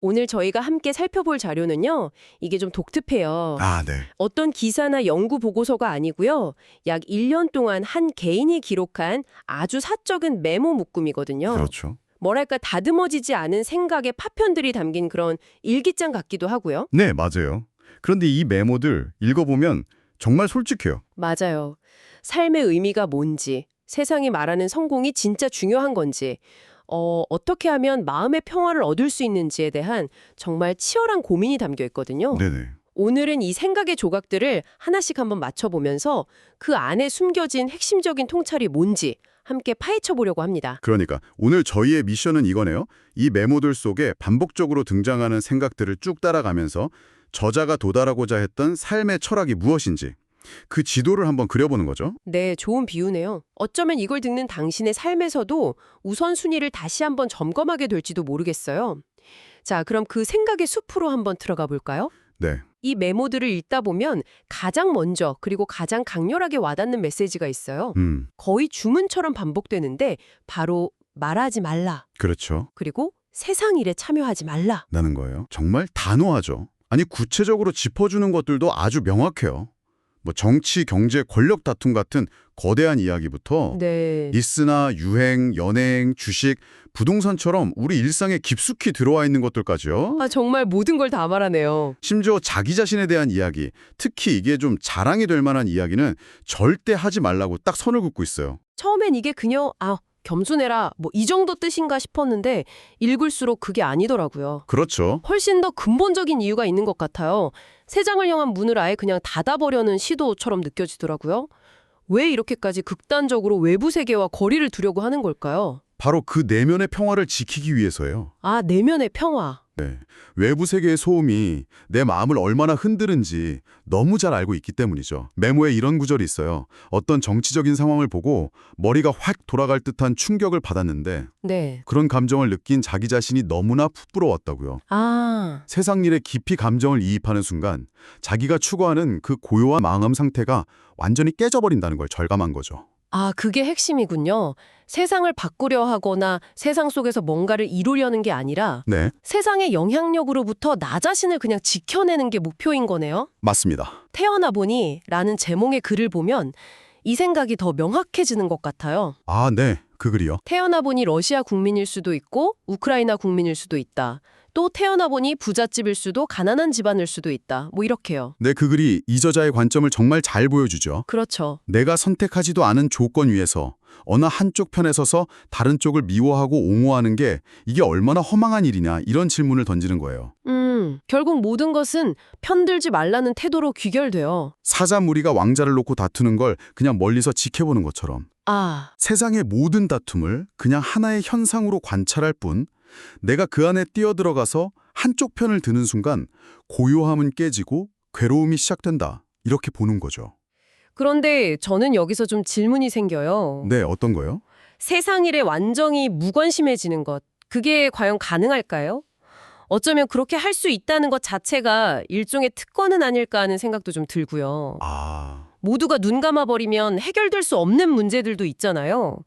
오늘 저희가 함께 살펴볼 자료는요, 이게 좀 독특해요. 아, 네. 어떤 기사나 연구 보고서가 아니고요, 약 1년 동안 한 개인이 기록한 아주 사적인 메모 묶음이거든요. 그렇죠. 뭐랄까 다듬어지지 않은 생각의 파편들이 담긴 그런 일기장 같기도 하고요. 네, 맞아요. 그런데 이 메모들 읽어보면 정말 솔직해요. 맞아요. 삶의 의미가 뭔지, 세상이 말하는 성공이 진짜 중요한 건지, 어떻게 하면 마음의 평화를 얻을 수 있는지에 대한 정말 치열한 고민이 담겨 있거든요. 네네. 오늘은 이 생각의 조각들을 하나씩 한번 맞춰보면서 그 안에 숨겨진 핵심적인 통찰이 뭔지 함께 파헤쳐 보려고 합니다. 그러니까 오늘 저희의 미션은 이거네요. 이 메모들 속에 반복적으로 등장하는 생각들을 쭉 따라가면서 저자가 도달하고자 했던 삶의 철학이 무엇인지 그 지도를 한번 그려보는 거죠. 네, 좋은 비유네요. 어쩌면 이걸 듣는 당신의 삶에서도 우선순위를 다시 한번 점검하게 될지도 모르겠어요. 자, 그럼 그 생각의 숲으로 한번 들어가 볼까요? 네. 이 메모들을 읽다 보면 가장 먼저 그리고 가장 강렬하게 와닿는 메시지가 있어요. 거의 주문처럼 반복되는데 바로 말하지 말라. 그렇죠. 그리고 세상 일에 참여하지 말라. 라는 거예요. 정말 단호하죠. 아니 구체적으로 짚어주는 것들도 아주 명확해요. 뭐 정치, 경제, 권력 다툼 같은 거대한 이야기부터 네. 리스나 유행, 연예행, 주식, 부동산처럼 우리 일상에 깊숙이 들어와 있는 것들까지요. 아, 정말 모든 걸 다 말하네요. 심지어 자기 자신에 대한 이야기, 특히 이게 좀 자랑이 될 만한 이야기는 절대 하지 말라고 딱 선을 긋고 있어요. 처음엔 이게 그냥 겸손해라 뭐 이 정도 뜻인가 싶었는데 읽을수록 그게 아니더라고요. 그렇죠. 훨씬 더 근본적인 이유가 있는 것 같아요. 세상을 향한 문을 아예 그냥 닫아버려는 시도처럼 느껴지더라고요. 왜 이렇게까지 극단적으로 외부 세계와 거리를 두려고 하는 걸까요? 바로 그 내면의 평화를 지키기 위해서예요. 아, 내면의 평화. 네. 외부 세계의 소음이 내 마음을 얼마나 흔드는지 너무 잘 알고 있기 때문이죠. 메모에 이런 구절이 있어요. 어떤 정치적인 상황을 보고 머리가 확 돌아갈 듯한 충격을 받았는데 네. 그런 감정을 느낀 자기 자신이 너무나 부끄러웠다고요. 아, 세상 일에 깊이 감정을 이입하는 순간 자기가 추구하는 그 고요한 마음 상태가 완전히 깨져버린다는 걸 절감한 거죠. 그게 핵심이군요. 세상을 바꾸려 하거나 세상 속에서 뭔가를 이루려는 게 아니라 네, 세상의 영향력으로부터 나 자신을 그냥 지켜내는 게 목표인 거네요. 맞습니다. 태어나 보니 라는 제목의 글을 보면 이 생각이 더 명확해지는 것 같아요. 아, 네, 그 글이요. 태어나 보니 러시아 국민일 수도 있고 우크라이나 국민일 수도 있다. 또 태어나 보니 부잣집일 수도 가난한 집안일 수도 있다. 뭐 이렇게요. 네, 그 글이 이 저자의 관점을 정말 잘 보여주죠. 그렇죠. 내가 선택하지도 않은 조건 위에서 어느 한쪽 편에 서서 다른 쪽을 미워하고 옹호하는 게 이게 얼마나 허망한 일이냐 이런 질문을 던지는 거예요. 결국 모든 것은 편들지 말라는 태도로 귀결돼요. 사자 무리가 왕자를 놓고 다투는 걸 그냥 멀리서 지켜보는 것처럼 세상의 모든 다툼을 그냥 하나의 현상으로 관찰할 뿐 내가 그 안에 뛰어들어가서 한쪽 편을 드는 순간 고요함은 깨지고 괴로움이 시작된다. 이렇게 보는 거죠. 그런데 저는 여기서 좀 질문이 생겨요. 네, 어떤 거요? 세상 일에 완전히 무관심해지는 것, 그게 과연 가능할까요? 어쩌면 그렇게 할 수 있다는 것 자체가 일종의 특권은 아닐까 하는 생각도 좀 들고요. 모두가 눈 감아버리면 해결될 수 없는 문제들도 있잖아요.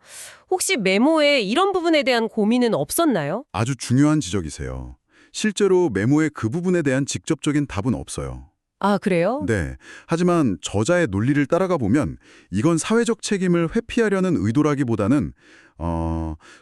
혹시 메모에 이런 부분에 대한 고민은 없었나요? 아주 중요한 지적이세요. 실제로 메모의 그 부분에 대한 직접적인 답은 없어요. 아, 그래요? 네. 하지만 저자의 논리를 따라가 보면 이건 사회적 책임을 회피하려는 의도라기보다는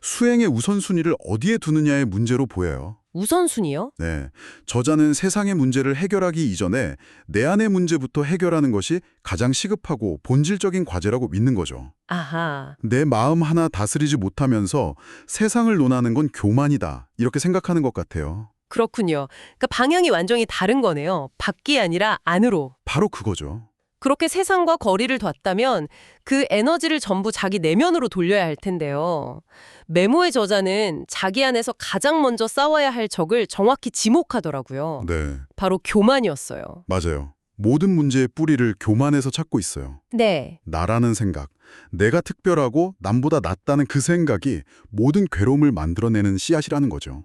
수행의 우선순위를 어디에 두느냐의 문제로 보여요. 우선순위요? 네. 저자는 세상의 문제를 해결하기 이전에 내 안의 문제부터 해결하는 것이 가장 시급하고 본질적인 과제라고 믿는 거죠. 아하. 내 마음 하나 다스리지 못하면서 세상을 논하는 건 교만이다. 이렇게 생각하는 것 같아요. 그렇군요. 그러니까 방향이 완전히 다른 거네요. 밖이 아니라 안으로. 바로 그거죠. 그렇게 세상과 거리를 뒀다면 그 에너지를 전부 자기 내면으로 돌려야 할 텐데요. 메모의 저자는 자기 안에서 가장 먼저 싸워야 할 적을 정확히 지목하더라고요. 네. 바로 교만이었어요. 맞아요. 모든 문제의 뿌리를 교만에서 찾고 있어요. 네. 나라는 생각, 내가 특별하고 남보다 낫다는 그 생각이 모든 괴로움을 만들어내는 씨앗이라는 거죠.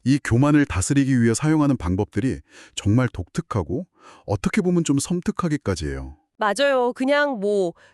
이 교만을 다스리기 위해 사용하는 방법들이 정말 독특하고 어떻게 보면 좀 섬뜩하기까지 해요. 맞아요. 그냥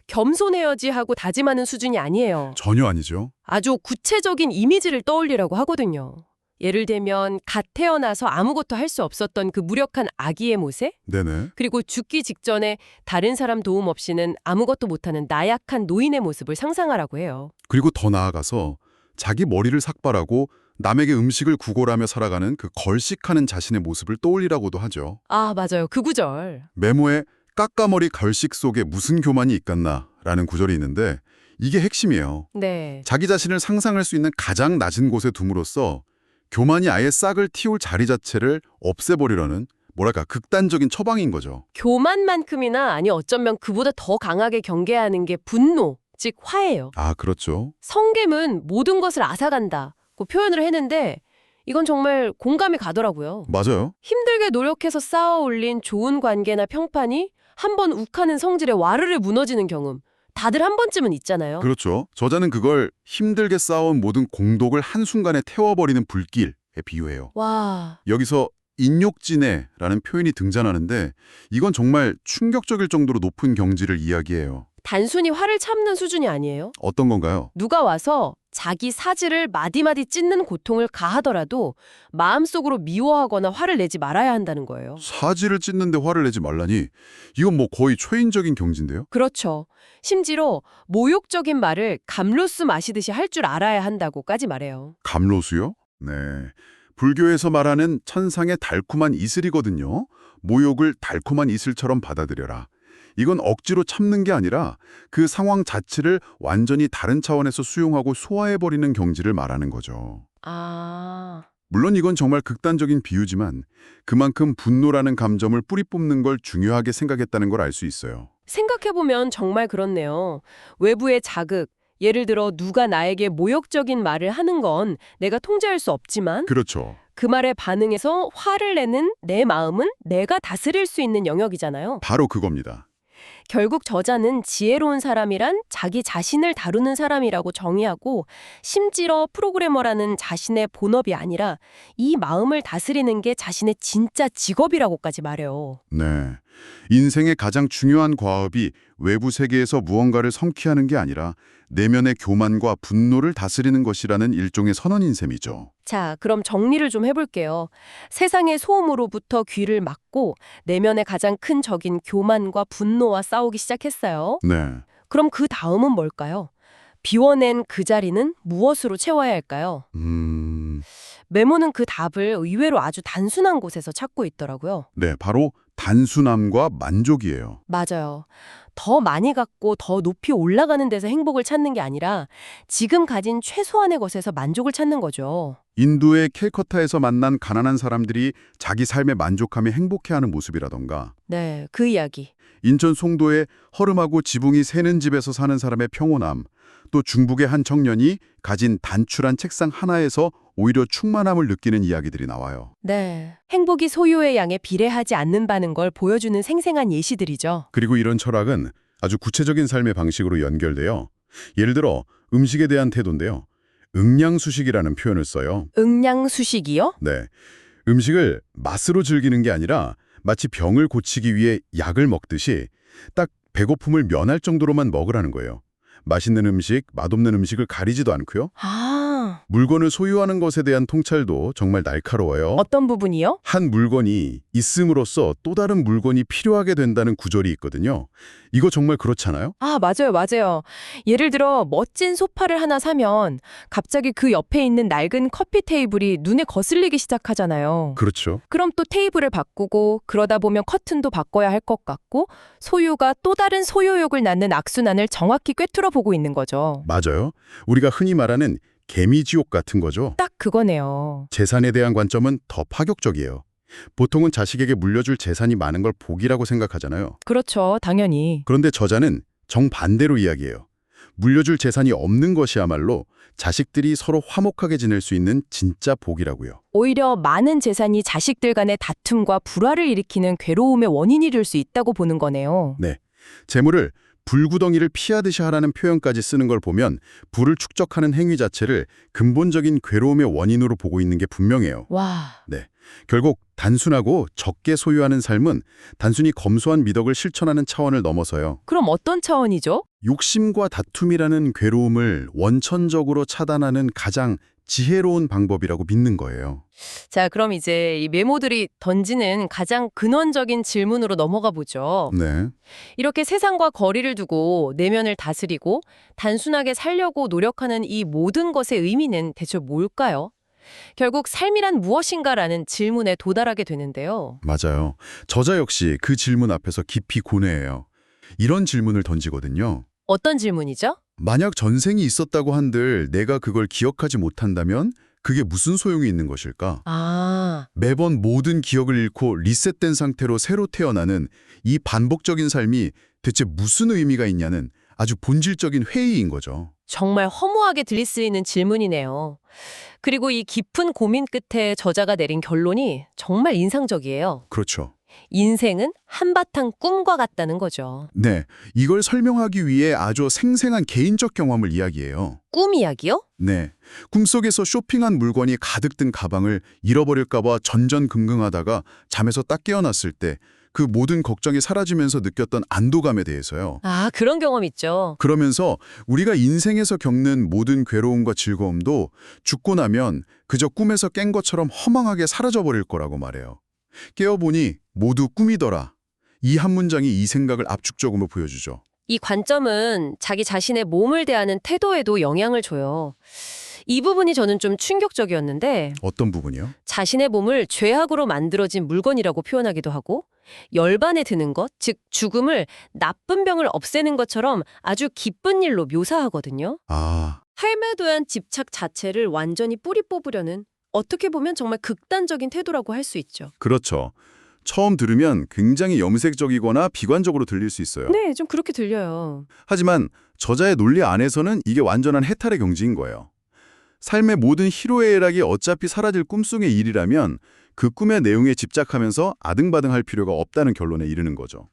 겸손해야지 하고 다짐하는 수준이 아니에요. 전혀 아니죠. 아주 구체적인 이미지를 떠올리라고 하거든요. 예를 들면 갓 태어나서 아무것도 할 수 없었던 그 무력한 아기의 모습? 네네. 그리고 죽기 직전에 다른 사람 도움 없이는 아무것도 못하는 나약한 노인의 모습을 상상하라고 해요. 그리고 더 나아가서 자기 머리를 삭발하고 남에게 음식을 구걸하며 살아가는 그 걸식하는 자신의 모습을 떠올리라고도 하죠. 아, 맞아요. 그 구절. 메모에 까까머리 걸식 속에 무슨 교만이 있겠나 라는 구절이 있는데 이게 핵심이에요. 네. 자기 자신을 상상할 수 있는 가장 낮은 곳에 둠으로써 교만이 아예 싹을 틔울 자리 자체를 없애버리려는 뭐랄까 극단적인 처방인 거죠. 교만만큼이나 아니 어쩌면 그보다 더 강하게 경계하는 게 분노, 즉 화예요. 아, 그렇죠. 성겜은 모든 것을 앗아간다고 표현을 했는데 이건 정말 공감이 가더라고요. 맞아요. 힘들게 노력해서 쌓아 올린 좋은 관계나 평판이 한번 욱하는 성질에 와르르 무너지는 경험. 다들 한 번쯤은 있잖아요. 그렇죠. 저자는 그걸 힘들게 쌓아온 모든 공덕을 한순간에 태워버리는 불길에 비유해요. 와, 여기서 인욕진해라는 표현이 등장하는데 이건 정말 충격적일 정도로 높은 경지를 이야기해요. 단순히 화를 참는 수준이 아니에요. 어떤 건가요? 누가 와서 자기 사지를 마디마디 찢는 고통을 가하더라도 마음속으로 미워하거나 화를 내지 말아야 한다는 거예요. 사지를 찢는데 화를 내지 말라니 이건 뭐 거의 초인적인 경지인데요? 그렇죠. 심지어 모욕적인 말을 감로스 마시듯이 할 줄 알아야 한다고까지 말해요. 감로수요? 네. 불교에서 말하는 천상의 달콤한 이슬이거든요. 모욕을 달콤한 이슬처럼 받아들여라. 이건 억지로 참는 게 아니라 그 상황 자체를 완전히 다른 차원에서 수용하고 소화해버리는 경지를 말하는 거죠. 아, 물론 이건 정말 극단적인 비유지만 그만큼 분노라는 감정을 뿌리 뽑는 걸 중요하게 생각했다는 걸 알 수 있어요. 생각해보면 정말 그렇네요. 외부의 자극, 예를 들어 누가 나에게 모욕적인 말을 하는 건 내가 통제할 수 없지만 그렇죠. 그 말에 반응해서 화를 내는 내 마음은 내가 다스릴 수 있는 영역이잖아요. 바로 그겁니다. 결국 저자는 지혜로운 사람이란 자기 자신을 다루는 사람이라고 정의하고 심지어 프로그래머라는 자신의 본업이 아니라 이 마음을 다스리는 게 자신의 진짜 직업이라고까지 말해요. 네. 인생의 가장 중요한 과업이 외부 세계에서 무언가를 성취하는 게 아니라 내면의 교만과 분노를 다스리는 것이라는 일종의 선언인 셈이죠. 자, 그럼 정리를 좀 해볼게요. 세상의 소음으로부터 귀를 막고 내면의 가장 큰 적인 교만과 분노와 싸우기 시작했어요. 네. 그럼 그 다음은 뭘까요? 비워낸 그 자리는 무엇으로 채워야 할까요? 메모는 그 답을 의외로 아주 단순한 곳에서 찾고 있더라고요. 네, 바로 단순함과 만족이에요. 맞아요. 더 많이 갖고 더 높이 올라가는 데서 행복을 찾는 게 아니라 지금 가진 최소한의 것에서 만족을 찾는 거죠. 인도의 캘커타에서 만난 가난한 사람들이 자기 삶에 만족하며 행복해하는 모습이라던가 네, 그 이야기. 인천 송도의 허름하고 지붕이 새는 집에서 사는 사람의 평온함, 또 중북의 한 청년이 가진 단출한 책상 하나에서 오히려 충만함을 느끼는 이야기들이 나와요. 네, 행복이 소유의 양에 비례하지 않는다는 걸 보여주는 생생한 예시들이죠. 그리고 이런 철학은 아주 구체적인 삶의 방식으로 연결돼요. 예를 들어 음식에 대한 태도인데요. 응양수식이라는 표현을 써요. 응양수식이요? 네, 음식을 맛으로 즐기는 게 아니라 마치 병을 고치기 위해 약을 먹듯이 딱 배고픔을 면할 정도로만 먹으라는 거예요. 맛있는 음식, 맛없는 음식을 가리지도 않고요. 아, 물건을 소유하는 것에 대한 통찰도 정말 날카로워요. 어떤 부분이요? 한 물건이 있음으로써 또 다른 물건이 필요하게 된다는 구절이 있거든요. 이거 정말 그렇잖아요? 아, 맞아요, 맞아요. 예를 들어 멋진 소파를 하나 사면 갑자기 그 옆에 있는 낡은 커피 테이블이 눈에 거슬리기 시작하잖아요. 그렇죠. 그럼 또 테이블을 바꾸고 그러다 보면 커튼도 바꿔야 할 것 같고 소유가 또 다른 소유욕을 낳는 악순환을 정확히 꿰뚫어 보고 있는 거죠. 맞아요. 우리가 흔히 말하는 개미지옥 같은 거죠. 딱 그거네요. 재산에 대한 관점은 더 파격적이에요. 보통은 자식에게 물려줄 재산이 많은 걸 복이라고 생각하잖아요. 그렇죠, 당연히. 그런데 저자는 정반대로 이야기해요. 물려줄 재산이 없는 것이야말로 자식들이 서로 화목하게 지낼 수 있는 진짜 복이라고요. 오히려 많은 재산이 자식들 간의 다툼과 불화를 일으키는 괴로움의 원인이 될 수 있다고 보는 거네요. 네, 재물을 불구덩이를 피하듯이 하라는 표현까지 쓰는 걸 보면 부를 축적하는 행위 자체를 근본적인 괴로움의 원인으로 보고 있는 게 분명해요. 와, 네, 결국 단순하고 적게 소유하는 삶은 단순히 검소한 미덕을 실천하는 차원을 넘어서요. 그럼 어떤 차원이죠? 욕심과 다툼이라는 괴로움을 원천적으로 차단하는 가장 지혜로운 방법이라고 믿는 거예요. 자, 그럼 이제 이 메모들이 던지는 가장 근원적인 질문으로 넘어가 보죠. 네. 이렇게 세상과 거리를 두고 내면을 다스리고 단순하게 살려고 노력하는 이 모든 것의 의미는 대체 뭘까요? 결국 삶이란 무엇인가라는 질문에 도달하게 되는데요. 맞아요. 저자 역시 그 질문 앞에서 깊이 고뇌해요. 이런 질문을 던지거든요. 어떤 질문이죠? 만약 전생이 있었다고 한들 내가 그걸 기억하지 못한다면 그게 무슨 소용이 있는 것일까? 매번 모든 기억을 잃고 리셋된 상태로 새로 태어나는 이 반복적인 삶이 대체 무슨 의미가 있냐는 아주 본질적인 회의인 거죠. 정말 허무하게 들릴 수 있는 질문이네요. 그리고 이 깊은 고민 끝에 저자가 내린 결론이 정말 인상적이에요. 그렇죠. 인생은 한바탕 꿈과 같다는 거죠. 네, 이걸 설명하기 위해 아주 생생한 개인적 경험을 이야기해요. 꿈 이야기요? 네, 꿈속에서 쇼핑한 물건이 가득 든 가방을 잃어버릴까 봐 전전긍긍하다가 잠에서 딱 깨어났을 때 그 모든 걱정이 사라지면서 느꼈던 안도감에 대해서요. 아, 그런 경험 있죠. 그러면서 우리가 인생에서 겪는 모든 괴로움과 즐거움도 죽고 나면 그저 꿈에서 깬 것처럼 허망하게 사라져버릴 거라고 말해요. 깨어보니 모두 꿈이더라. 이 한 문장이 이 생각을 압축적으로 보여주죠. 이 관점은 자기 자신의 몸을 대하는 태도에도 영향을 줘요. 이 부분이 저는 좀 충격적이었는데 어떤 부분이요? 자신의 몸을 죄악으로 만들어진 물건이라고 표현하기도 하고 열반에 드는 것, 즉 죽음을 나쁜 병을 없애는 것처럼 아주 기쁜 일로 묘사하거든요. 아, 삶에 대한 집착 자체를 완전히 뿌리 뽑으려는 어떻게 보면 정말 극단적인 태도라고 할 수 있죠. 그렇죠. 처음 들으면 굉장히 염색적이거나 비관적으로 들릴 수 있어요. 네, 좀 그렇게 들려요. 하지만 저자의 논리 안에서는 이게 완전한 해탈의 경지인 거예요. 삶의 모든 희로애락이 어차피 사라질 꿈속의 일이라면 그 꿈의 내용에 집착하면서 아등바등할 필요가 없다는 결론에 이르는 거죠.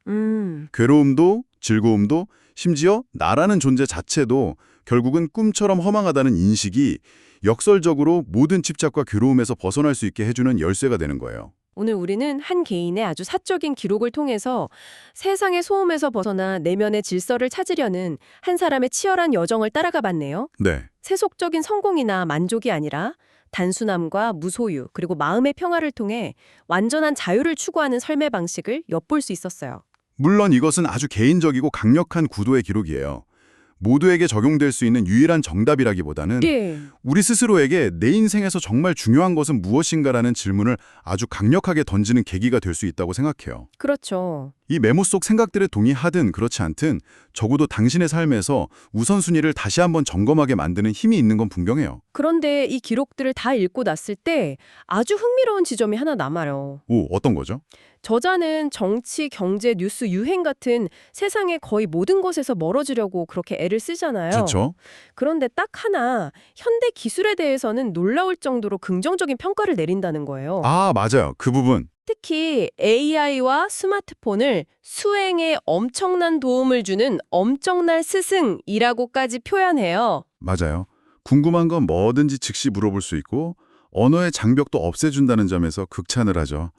괴로움도 즐거움도 심지어 나라는 존재 자체도 결국은 꿈처럼 허망하다는 인식이 역설적으로 모든 집착과 괴로움에서 벗어날 수 있게 해주는 열쇠가 되는 거예요. 오늘 우리는 한 개인의 아주 사적인 기록을 통해서 세상의 소음에서 벗어나 내면의 질서를 찾으려는 한 사람의 치열한 여정을 따라가 봤네요. 네. 세속적인 성공이나 만족이 아니라 단순함과 무소유 그리고 마음의 평화를 통해 완전한 자유를 추구하는 삶의 방식을 엿볼 수 있었어요. 물론 이것은 아주 개인적이고 강력한 구도의 기록이에요. 모두에게 적용될 수 있는 유일한 정답이라기보다는 네. 우리 스스로에게 내 인생에서 정말 중요한 것은 무엇인가라는 질문을 아주 강력하게 던지는 계기가 될 수 있다고 생각해요. 그렇죠. 이 메모 속 생각들에 동의하든 그렇지 않든 적어도 당신의 삶에서 우선순위를 다시 한번 점검하게 만드는 힘이 있는 건 분명해요. 그런데 이 기록들을 다 읽고 났을 때 아주 흥미로운 지점이 하나 남아요. 오, 어떤 거죠? 저자는 정치, 경제, 뉴스, 유행 같은 세상의 거의 모든 것에서 멀어지려고 그렇게 애를 쓰잖아요. 그렇죠. 그런데 딱 하나 현대 기술에 대해서는 놀라울 정도로 긍정적인 평가를 내린다는 거예요. 아, 맞아요. 그 부분. 특히 AI와 스마트폰을 수행에 엄청난 도움을 주는 엄청난 스승이라고까지 표현해요. 맞아요. 궁금한 건 뭐든지 즉시 물어볼 수 있고 언어의 장벽도 없애준다는 점에서 극찬을 하죠.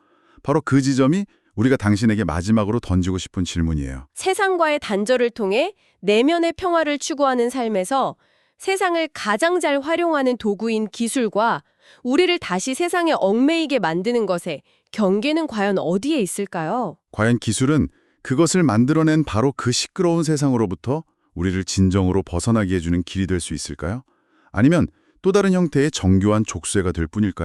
바로 그 지점이 우리가 당신에게 마지막으로 던지고 싶은 질문이에요. 세상과의 단절을 통해 내면의 평화를 추구하는 삶에서 세상을 가장 잘 활용하는 도구인 기술과 우리를 다시 세상에 얽매이게 만드는 것에 경계는 과연 어디에 있을까요? 과연 기술은 그것을 만들어낸 바로 그 시끄러운 세상으로부터 우리를 진정으로 벗어나게 해주는 길이 될 수 있을까요? 아니면 또 다른 형태의 정교한 족쇄가 될 뿐일까요?